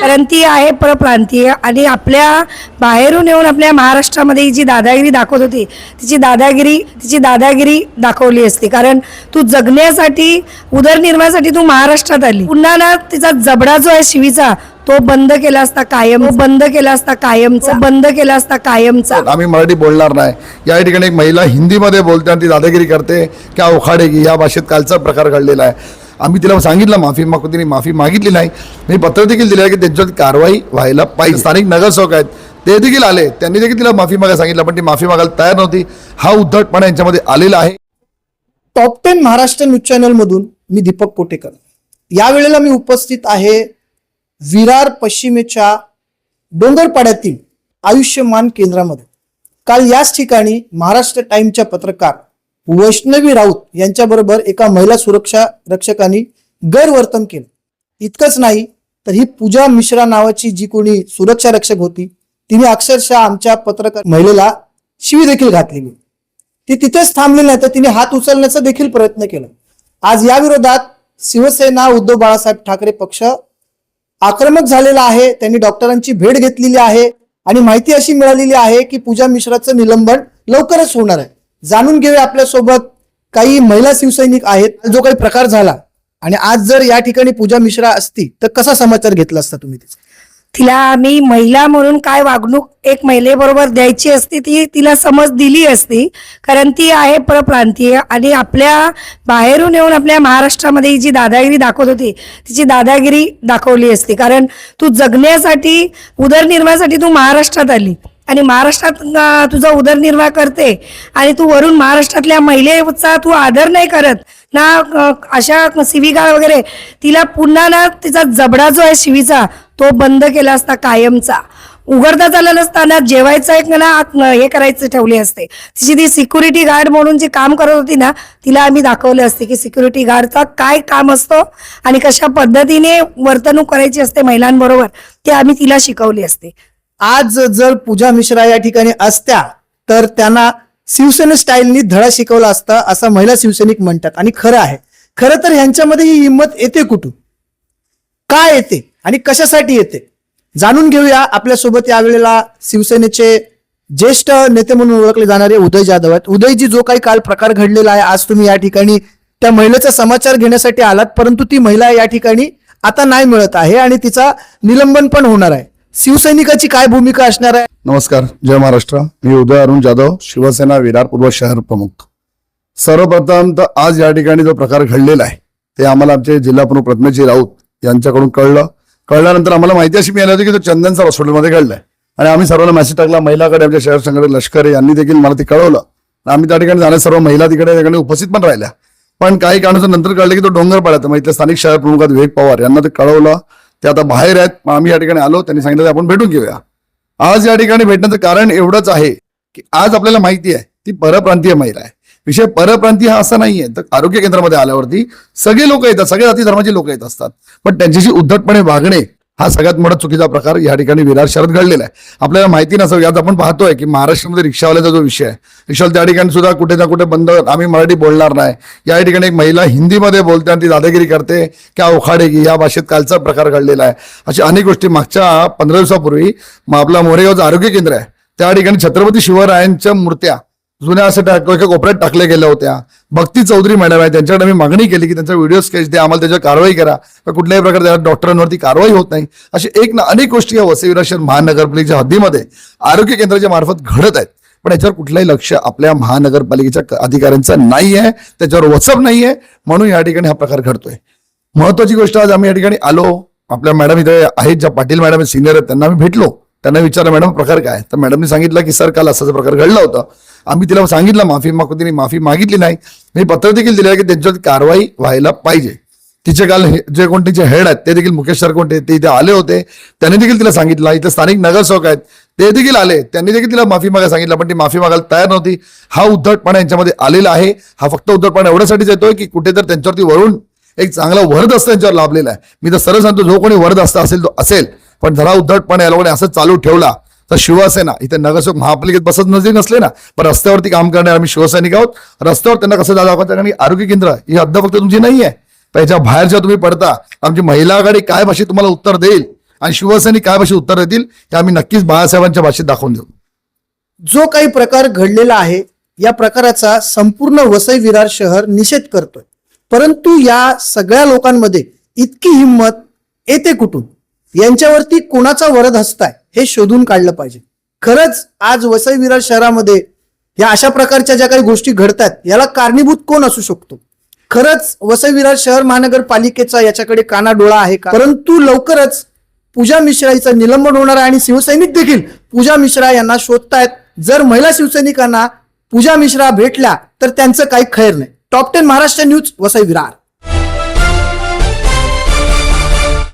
कारण ती आहे परप्रांतीय आणि आपल्या बाहेरून येऊन आपल्या महाराष्ट्रामध्ये जी दादागिरी दाखवत होती तिची दादागिरी दाखवली असती. कारण तू जगण्यासाठी उदरनिर्वाहासाठी तू महाराष्ट्रात आली. पुन्हा ना तिचा जबडा जो आहे शिवीचा तो बंद केला असता कायमचा. आम्ही मराठी बोलणार नाही. या ठिकाणी एक महिला हिंदीमध्ये बोलते आणि ती दादागिरी करते. क्या उखाडेगी या भाषेत कालचा प्रकार घडलेला आहे. आम्ही तिला सांगितलं माफी मागू, तिने माफी मागितली नाही. मी पत्र देखील दिलं की त्यांच्यावर कारवाई व्हायला पाहिजे. स्थानिक नगरसेवक आहेत ते देखील आले, त्यांनी देखील तिला माफी मागायला सांगितलं पण ती माफी मागायला तयार नव्हती. हा उद्धटपणा यांच्यामध्ये आलेला आहे. टॉप 10 महाराष्ट्र न्यूज चॅनल मधून मी दीपक कोटेकर. यावेळेला मी उपस्थित आहे विरार पश्चिमेच्या डोंगरपाड्यातील आयुष्यमान केंद्रामध्ये. काल याच ठिकाणी महाराष्ट्र टाइमच्या पत्रकार वैष्णवी राऊत यांच्याबरोबर एका महिला सुरक्षा रक्षकांनी गैरवर्तन केलं. इतकंच नाही तर ही पूजा मिश्रा नावाची जी कोणी सुरक्षा रक्षक होती तिने अक्षरशः आमच्या पत्रकार महिलेला शिवी देखील घातलेली. ती तिथेच थांबली नाही तर तिने हात उचलण्याचा देखील प्रयत्न केला. आज या विरोधात शिवसेना उद्धव बाळासाहेब ठाकरे पक्ष आक्रमक झालेला आहे. त्यांनी डॉक्टरांची भेट घेतलेली आहे आणि माहिती अशी मिळालेली आहे की पूजा मिश्राचं निलंबन लवकरच होणार आहे. जाणून घेऊया आपल्यासोबत काही महिला शिवसैनिक आहेत जो काही प्रकार झाला आणि आज जर या ठिकाणी पूजा मिश्रा असती तर कसा समाचार घेतला असता तुम्ही तिचा? तिला आम्ही महिला म्हणून काय वागणूक एक महिलेबरोबर द्यायची असती ती तिला समज दिली असती. कारण ती आहे परप्रांतीय आणि आपल्या बाहेरून येऊन आपल्या महाराष्ट्रामध्ये जी दादागिरी दाखवत होती तिची दादागिरी दाखवली असती. कारण तू जगण्यासाठी उदरनिर्वाहासाठी तू महाराष्ट्रात आली आणि महाराष्ट्रात तुझा उदरनिर्वाह करते आणि तू वरून महाराष्ट्रातल्या महिलेचा तू आदर नाही करत ना. अशा शिवीगाळ वगैरे तिला पुन्हा ना तिचा जबडा जो आहे शिवीचा तो बंद केला असता कायमचा. उघडता आला नसताना जेवायचं एक ना हे करायचं ठेवले असते. तिची ती सिक्युरिटी गार्ड म्हणून जी काम करत होती ना तिला आम्ही दाखवले असते की सिक्युरिटी गार्डचा काय काम असतो आणि कशा पद्धतीने वर्तणूक करायची असते महिलांबरोबर ते आम्ही तिला शिकवले असते. आज जर पूजा मिश्रा या ठिकाणी असत्या तर त्यांना शिवसेना स्टाईलनी धडा शिकवला असता असं महिला शिवसैनिक म्हणतात. आणि खरं आहे, खरं तर ह्यांच्यामध्ये ही हिंमत येते कुठून, काय येते आणि कशासाठी येते जाणून घेऊया. आपल्यासोबत यावेळेला शिवसेनेचे ज्येष्ठ नेते म्हणून ओळखले जाणारे उदय जाधव आहेत. उदयजी, जो काही काल प्रकार घडलेला आहे आज तुम्ही या ठिकाणी त्या महिलेचा समाचार घेण्यासाठी आलात, परंतु ती महिला या ठिकाणी आता नाही मिळत आहे आणि तिचा निलंबन पण होणार आहे. शिवसैनिकाची काय भूमिका असणार आहे? नमस्कार, जय महाराष्ट्र. मी उदय अरुण जाधव, शिवसेना विरार पूर्व शहर प्रमुख. सर्वप्रथम तर आज या ठिकाणी जो प्रकार घडलेला आहे ते आम्हाला आमचे जिल्हा प्रमुख रत्नजी राऊत यांच्याकडून कळल्यानंतर आम्हाला माहिती अशी मिळाली होती की तो चंदनसर हॉस्पिटलमध्ये घडलाय आणि आम्ही सर्वांना मेसेज टाकला. महिलाकडे आमच्या शहर संघटक लष्कर यांनी देखील मला ते कळवलं. आम्ही त्या ठिकाणी जाण्या सर्व महिला तिकडे उपस्थित पण राहिल्या. पण काही कारणाचं नंतर कळलं की तो डोंगरपाड्यात मग इथल्या स्थानिक शहर प्रमुख विवेक पवार यांना ते कळवलं. ते आता बाहेर आहेत. मग आम्ही या ठिकाणी आलो, त्यांनी सांगितलं आपण भेटून घेऊया. आज या ठिकाणी भेटण्याचं कारण एवढंच आहे की आज आपल्याला माहिती आहे ती परप्रांतीय महिला आहे. विषय परप्रांतीय हा असा नाहीये. तर आरोग्य केंद्रामध्ये आल्यावरती सगळे लोक येतात, सगळ्या जाती धर्माचे लोक येत असतात, पण त्यांच्याशी उद्धटपणे वागणे हा सगळ्यात मोठा चुकीचा प्रकार या ठिकाणी विरार शहरात घडलेला आहे. आपल्याला माहिती नसावं यात आपण पाहतोय की महाराष्ट्रामध्ये रिक्षावाल्याचा जो विषय आहे, रिक्षावाले त्या ठिकाणी सुद्धा कुठे ना कुठे बंद, आम्ही मराठी बोलणार नाही. या ठिकाणी एक महिला हिंदीमध्ये बोलते आणि ती दादागिरी करते. क्या उखाडेगी या भाषेत कालचा प्रकार घडलेला आहे. अशा अनेक गोष्टी मागच्या 15 दिवसापूर्वी आपला मोरेगावचं आरोग्य केंद्र आहे त्या ठिकाणी छत्रपती शिवरायांच्या मूर्त्या जुन्या असं एका कोपऱ्यात टाकल्या गेल्या होत्या. भक्ती चौधरी मॅडम आहे, त्यांच्याकडे मी मागणी केली की त्यांचा व्हिडिओ स्केच द्या, आम्हाला त्याच्यावर कारवाई करा. कुठल्याही प्रकारे डॉक्टरांवरती कारवाई होत नाही. अशी अनेक गोष्टी या वसई विरार शहर महानगरपालिकेच्या हद्दीमध्ये आरोग्य केंद्राच्या मार्फत घडत आहेत. पण याच्यावर कुठलंही लक्ष आपल्या महानगरपालिकेच्या अधिकाऱ्यांचं नाही आहे, त्याच्यावर वचप नाही आहे, म्हणून या ठिकाणी हा प्रकार घडतोय. महत्वाची गोष्ट, आज आम्ही या ठिकाणी आलो. आपल्या मॅडम इथे आहेत, ज्या पाटील मॅडम सिनियर आहेत, त्यांना आम्ही भेटलो. त्यांना विचारलं मॅडम प्रकार काय, तर मॅडमने सांगितलं की सर काल असाचा प्रकार घडला होता. आम्ही तिला सांगितलं माफी मागू, तिने माफी मागितली नाही. मी पत्र देखील दिलं की त्यांच्यावर कारवाई व्हायला पाहिजे. तिचे काल जे कोण तिचे हेड आहेत ते देखील मुकेश सर कोणते ते इथे आले होते, त्यांनी देखील तिला सांगितलं. इथे स्थानिक नगरसेवक आहेत ते देखील आले, त्यांनी देखील तिला माफी मागायला सांगितलं, पण ती माफी मागायला तयार नव्हती. हा उद्धटपणा यांच्यामध्ये आलेला आहे. हा फक्त उद्धटपणा एवढ्यासाठीच येतोय की कुठे तर त्यांच्यावरती वरून एक चांगला वरद असतं त्यांच्यावर लाभलेला आहे. मी तर सरळ सांगतो, जो कोणी वरद असता असेल तो असेल, पण जरा उद्धटपणे या लोकांनी असं चालू ठेवला तर शिवसेना इथे नगरसेवक महापालिकेत बसत नसले ना, पण रस्त्यावरती काम करणारे आम्ही शिवसैनिक आहोत. रस्त्यावर त्यांना कसं दाखवायचं, कारण आरोग्य केंद्र ही हद्द फक्त तुमची नाही आहे, त्याच्या बाहेरच्या तुम्ही पडता. आमची महिला आघाडी काय भाषेत तुम्हाला उत्तर देईल आणि शिवसैनिक काय भाषेत उत्तर देतील हे आम्ही नक्कीच बाळासाहेबांच्या भाषेत दाखवून देऊ. जो काही प्रकार घडलेला आहे या प्रकाराचा संपूर्ण वसई विरार शहर निषेध करतोय, परंतु या सगळ्या लोकांमध्ये इतकी हिंमत येते कुठून? यांच्यावरती कोणाचा वरद हस्त आहे हे शोधून काढलं पाहिजे. खरंच आज वसई विरार शहरामध्ये या अशा प्रकारच्या ज्या काही गोष्टी घडतात याला कारणीभूत कोण असू शकतो? खरंच वसई विरार शहर महानगरपालिकेचा याच्याकडे कानाडोळा आहे का? परंतु लवकरच पूजा मिश्रा हिचं निलंबन होणार आहे आणि शिवसैनिक देखील पूजा मिश्रा यांना शोधतायत. जर महिला शिवसैनिकांना पूजा मिश्रा भेटल्या तर त्यांचं काही खैर नाही. Top 10 Maharashtra news, Vasai Virar.